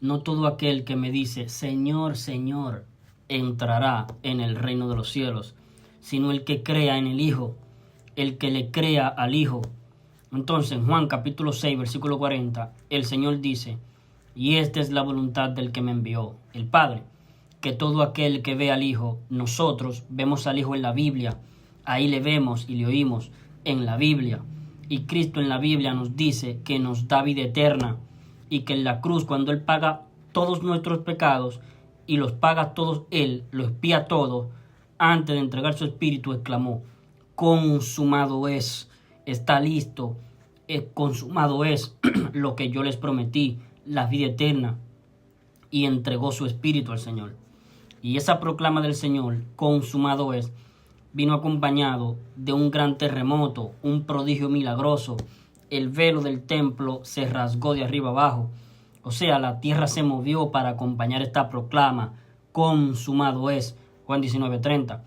no todo aquel que me dice, Señor, Señor, entrará en el reino de los cielos, sino el que crea en el Hijo, el que le crea al Hijo. Entonces, en Juan capítulo 6, versículo 40, el Señor dice, y esta es la voluntad del que me envió, el Padre, que todo aquel que ve al Hijo, nosotros vemos al Hijo en la Biblia, ahí le vemos y le oímos en la Biblia. Y Cristo en la Biblia nos dice que nos da vida eterna y que en la cruz, cuando Él paga todos nuestros pecados y los paga todos Él, lo expía todo, antes de entregar su espíritu exclamó, consumado es, está listo, consumado es lo que yo les prometí, la vida eterna, y entregó su espíritu al Señor. Y esa proclama del Señor, consumado es, vino acompañado de un gran terremoto, un prodigio milagroso. El velo del templo se rasgó de arriba abajo. O sea, la tierra se movió para acompañar esta proclama. Consumado es. Juan 19:30.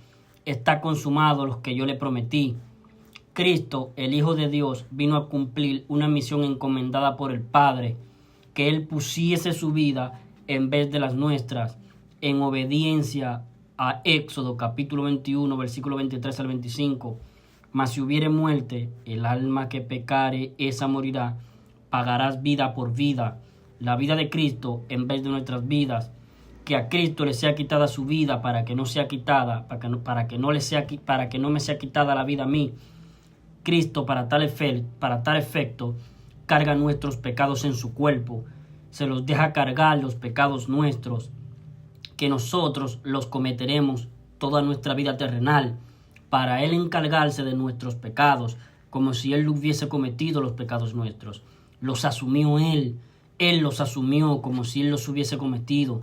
Está consumado lo que yo le prometí. Cristo, el Hijo de Dios, vino a cumplir una misión encomendada por el Padre, que Él pusiese su vida en vez de las nuestras, en obediencia a Éxodo capítulo 21, versículo 23 al 25. Mas si hubiere muerte, el alma que pecare, esa morirá. Pagarás vida por vida. La vida de Cristo en vez de nuestras vidas. Que a Cristo le sea quitada su vida para que no sea quitada, para que no me sea quitada la vida a mí. Cristo para tal efecto carga nuestros pecados en su cuerpo. Se los deja cargar los pecados nuestros, que nosotros los cometeremos toda nuestra vida terrenal, para Él encargarse de nuestros pecados, como si Él hubiese cometido los pecados nuestros. Los asumió Él los asumió como si Él los hubiese cometido.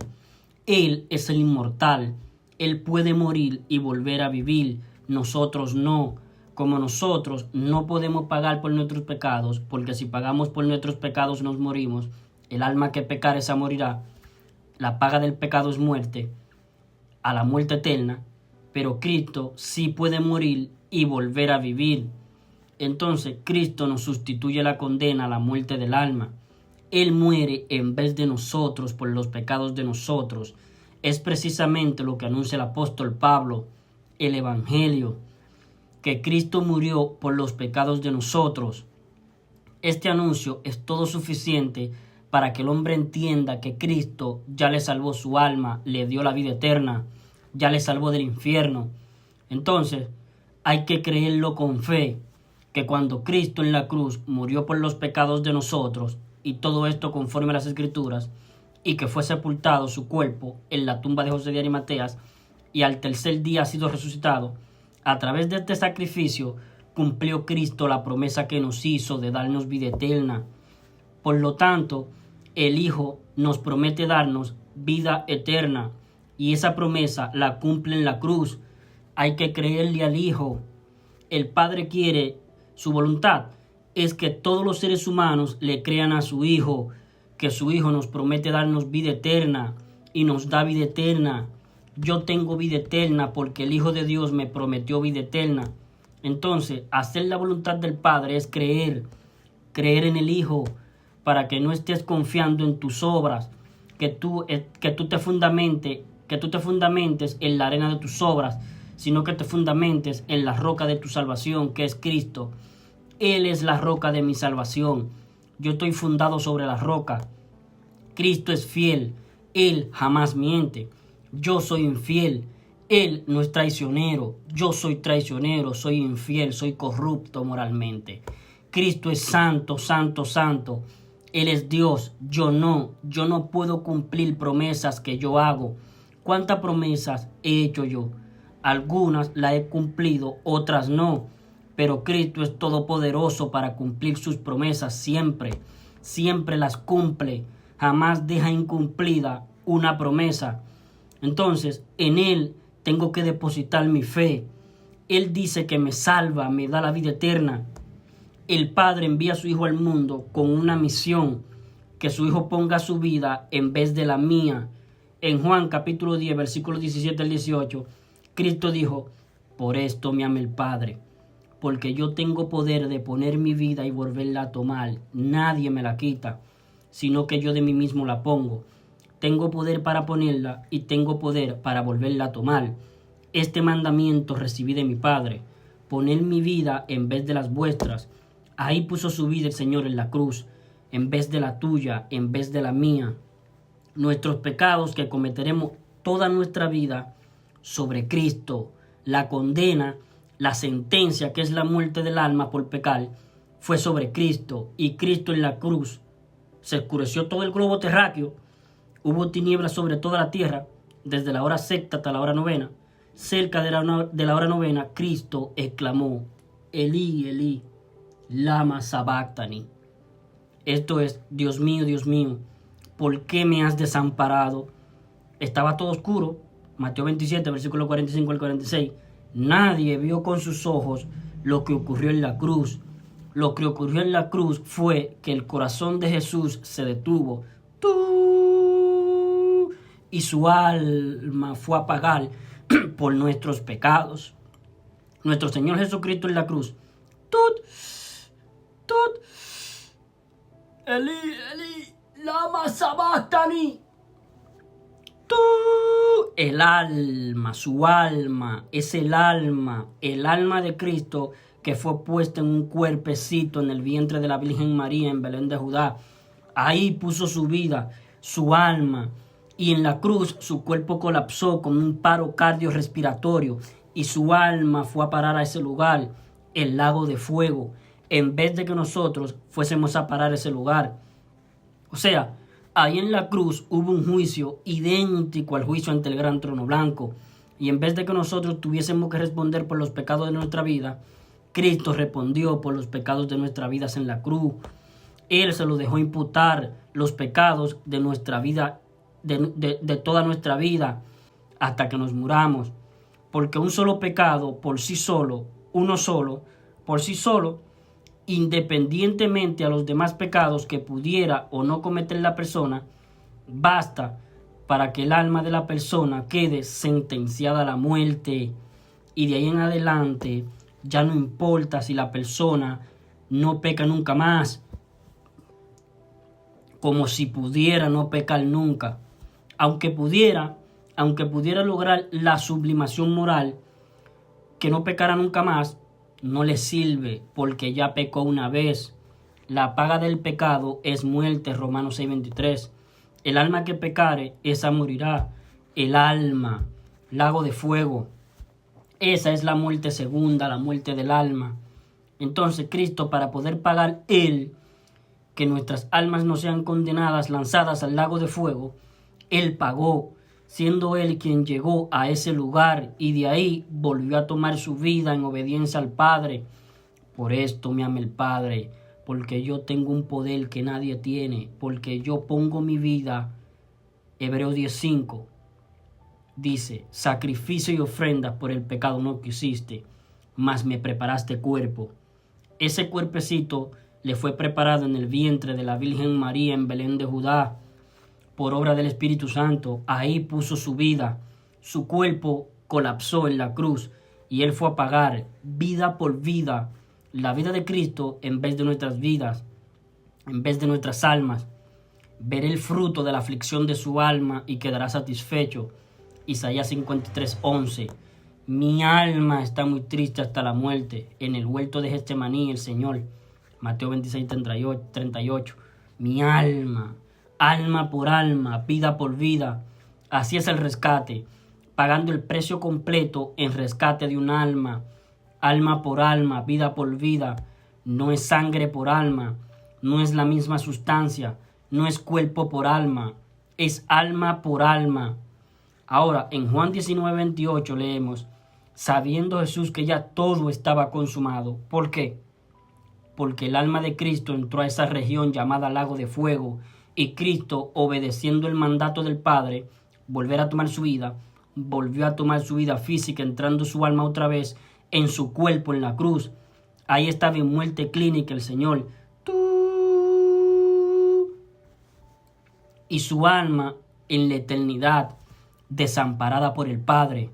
Él es el inmortal, Él puede morir y volver a vivir, nosotros no. Como nosotros no podemos pagar por nuestros pecados, porque si pagamos por nuestros pecados nos morimos, el alma que pecare esa morirá. La paga del pecado es muerte, a la muerte eterna, pero Cristo sí puede morir y volver a vivir. Entonces Cristo nos sustituye la condena a la muerte del alma. Él muere en vez de nosotros por los pecados de nosotros. Es precisamente lo que anuncia el apóstol Pablo, el Evangelio, que Cristo murió por los pecados de nosotros. Este anuncio es todo suficiente para que el hombre entienda que Cristo ya le salvó su alma, le dio la vida eterna, ya le salvó del infierno. Entonces, hay que creerlo con fe, que cuando Cristo en la cruz murió por los pecados de nosotros, y todo esto conforme a las Escrituras, y que fue sepultado su cuerpo en la tumba de José de Arimateas, y al tercer día ha sido resucitado, a través de este sacrificio cumplió Cristo la promesa que nos hizo de darnos vida eterna. Por lo tanto, el Hijo nos promete darnos vida eterna y esa promesa la cumple en la cruz. Hay que creerle al Hijo. El Padre quiere, su voluntad es que todos los seres humanos le crean a su Hijo, que su Hijo nos promete darnos vida eterna y nos da vida eterna. Yo tengo vida eterna porque el Hijo de Dios me prometió vida eterna. Entonces, hacer la voluntad del Padre es creer en el Hijo, para que no estés confiando en tus obras, que tú te fundamentes en la arena de tus obras, sino que te fundamentes en la roca de tu salvación, que es Cristo. Él es la roca de mi salvación. Yo estoy fundado sobre la roca. Cristo es fiel. Él jamás miente. Yo soy infiel. Él no es traicionero. Yo soy traicionero, soy infiel, soy corrupto moralmente. Cristo es santo, santo, santo. Él es Dios, yo no puedo cumplir promesas que yo hago. ¿Cuántas promesas he hecho yo? Algunas las he cumplido, otras no. Pero Cristo es todopoderoso para cumplir sus promesas siempre. Siempre las cumple. Jamás deja incumplida una promesa. Entonces, en Él tengo que depositar mi fe. Él dice que me salva, me da la vida eterna. El Padre envía a su Hijo al mundo con una misión, que su Hijo ponga su vida en vez de la mía. En Juan capítulo 10, versículos 17 al 18, Cristo dijo, por esto me ama el Padre, porque yo tengo poder de poner mi vida y volverla a tomar. Nadie me la quita, sino que yo de mí mismo la pongo. tengo poder para ponerla y tengo poder para volverla a tomar. Este mandamiento recibí de mi Padre, poner mi vida en vez de las vuestras. Ahí puso su vida el Señor en la cruz, en vez de la tuya, en vez de la mía. Nuestros pecados que cometeremos toda nuestra vida sobre Cristo, la condena, la sentencia que es la muerte del alma por pecar, fue sobre Cristo, y Cristo en la cruz se oscureció todo el globo terráqueo, hubo tinieblas sobre toda la tierra, desde la hora sexta hasta la hora novena. Cerca de la hora novena, Cristo exclamó, Elí, Elí, lama sabactani. Esto es, Dios mío, ¿por qué me has desamparado? Estaba todo oscuro. Mateo 27, versículo 45 al 46. Nadie vio con sus ojos lo que ocurrió en la cruz. Lo que ocurrió en la cruz fue que el corazón de Jesús se detuvo. Y su alma fue a pagar por nuestros pecados. Nuestro Señor Jesucristo en la cruz. Elí, Elí, lama sabactani. El alma, su alma, es el alma de Cristo que fue puesta en un cuerpecito en el vientre de la Virgen María en Belén de Judá. Ahí puso su vida, su alma, y en la cruz su cuerpo colapsó con un paro cardiorrespiratorio y su alma fue a parar a ese lugar, el lago de fuego, en vez de que nosotros fuésemos a parar a ese lugar. O sea, ahí en la cruz hubo un juicio idéntico al juicio ante el gran trono blanco. Y en vez de que nosotros tuviésemos que responder por los pecados de nuestra vida, Cristo respondió por los pecados de nuestras vidas en la cruz. Él se lo dejó imputar los pecados de nuestra vida, de toda nuestra vida, hasta que nos muramos. Porque un solo pecado por sí solo, uno solo, por sí solo, independientemente a los demás pecados que pudiera o no cometer la persona, basta para que el alma de la persona quede sentenciada a la muerte. Y de ahí en adelante ya no importa si la persona no peca nunca más, como si pudiera no pecar nunca. Aunque pudiera lograr la sublimación moral, que no pecara nunca más, no le sirve, porque ya pecó una vez. La paga del pecado es muerte, Romanos 6:23. El alma que pecare, esa morirá. El alma, lago de fuego. Esa es la muerte segunda, la muerte del alma. Entonces Cristo, para poder pagar Él, que nuestras almas no sean condenadas, lanzadas al lago de fuego, Él pagó, siendo Él quien llegó a ese lugar y de ahí volvió a tomar su vida en obediencia al Padre. Por esto me ama el Padre, porque yo tengo un poder que nadie tiene, porque yo pongo mi vida. Hebreos 10:5 dice, sacrificio y ofrenda por el pecado no quisiste, mas me preparaste cuerpo. Ese cuerpecito le fue preparado en el vientre de la Virgen María en Belén de Judá, por obra del Espíritu Santo. Ahí puso su vida, su cuerpo colapsó en la cruz y Él fue a pagar vida por vida, la vida de Cristo en vez de nuestras vidas, en vez de nuestras almas. Veré el fruto de la aflicción de su alma y quedará satisfecho. Isaías 53:11. Mi alma está muy triste hasta la muerte. En el huerto de Getsemaní el Señor. Mateo 26:38. Mi alma, alma por alma, vida por vida. Así es el rescate, pagando el precio completo en rescate de un alma. Alma por alma, vida por vida. No es sangre por alma, no es la misma sustancia, no es cuerpo por alma, es alma por alma. Ahora, en Juan 19:28 leemos, sabiendo Jesús que ya todo estaba consumado. ¿Por qué? Porque el alma de Cristo entró a esa región llamada lago de fuego, y Cristo, obedeciendo el mandato del Padre, volver a tomar su vida, volvió a tomar su vida física, entrando su alma otra vez en su cuerpo en la cruz. Ahí estaba en muerte clínica el Señor. Y su alma en la eternidad, desamparada por el Padre.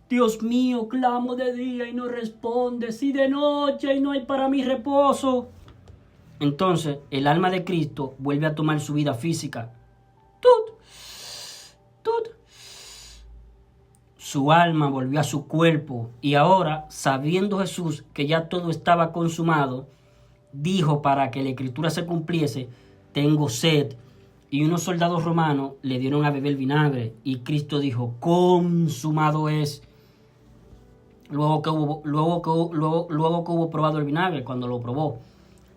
Dios mío, clamo de día y no respondes, y de noche y no hay para mí reposo. Entonces, el alma de Cristo vuelve a tomar su vida física. su alma volvió a su cuerpo. Y ahora, sabiendo Jesús que ya todo estaba consumado, dijo para que la escritura se cumpliese: tengo sed. Y unos soldados romanos le dieron a beber vinagre. Y Cristo dijo: consumado es. Luego que hubo probado el vinagre, cuando lo probó,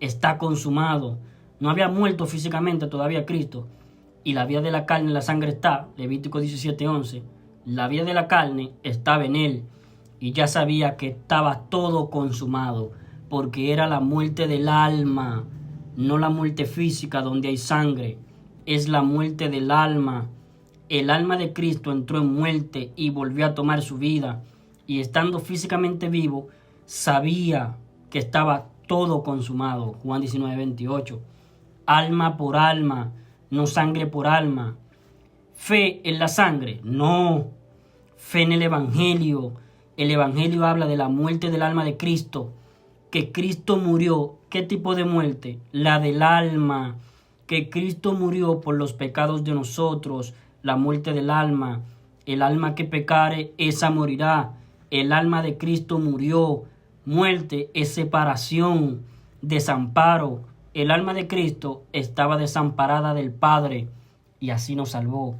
está consumado. No había muerto físicamente todavía Cristo. Y la vida de la carne en la sangre está, Levítico 17:11. La vida de la carne estaba en él. Y ya sabía que estaba todo consumado, porque era la muerte del alma, no la muerte física donde hay sangre. Es la muerte del alma. El alma de Cristo entró en muerte y volvió a tomar su vida. Y estando físicamente vivo, sabía que estaba todo consumado. Juan 19:28. Alma por alma, no sangre por alma. Fe en la sangre, no. Fe en el Evangelio. El Evangelio habla de la muerte del alma de Cristo. Que Cristo murió. ¿Qué tipo de muerte? La del alma. Que Cristo murió por los pecados de nosotros. La muerte del alma. El alma que pecare, esa morirá. El alma de Cristo murió. Muerte es separación, desamparo. El alma de Cristo estaba desamparada del Padre y así nos salvó.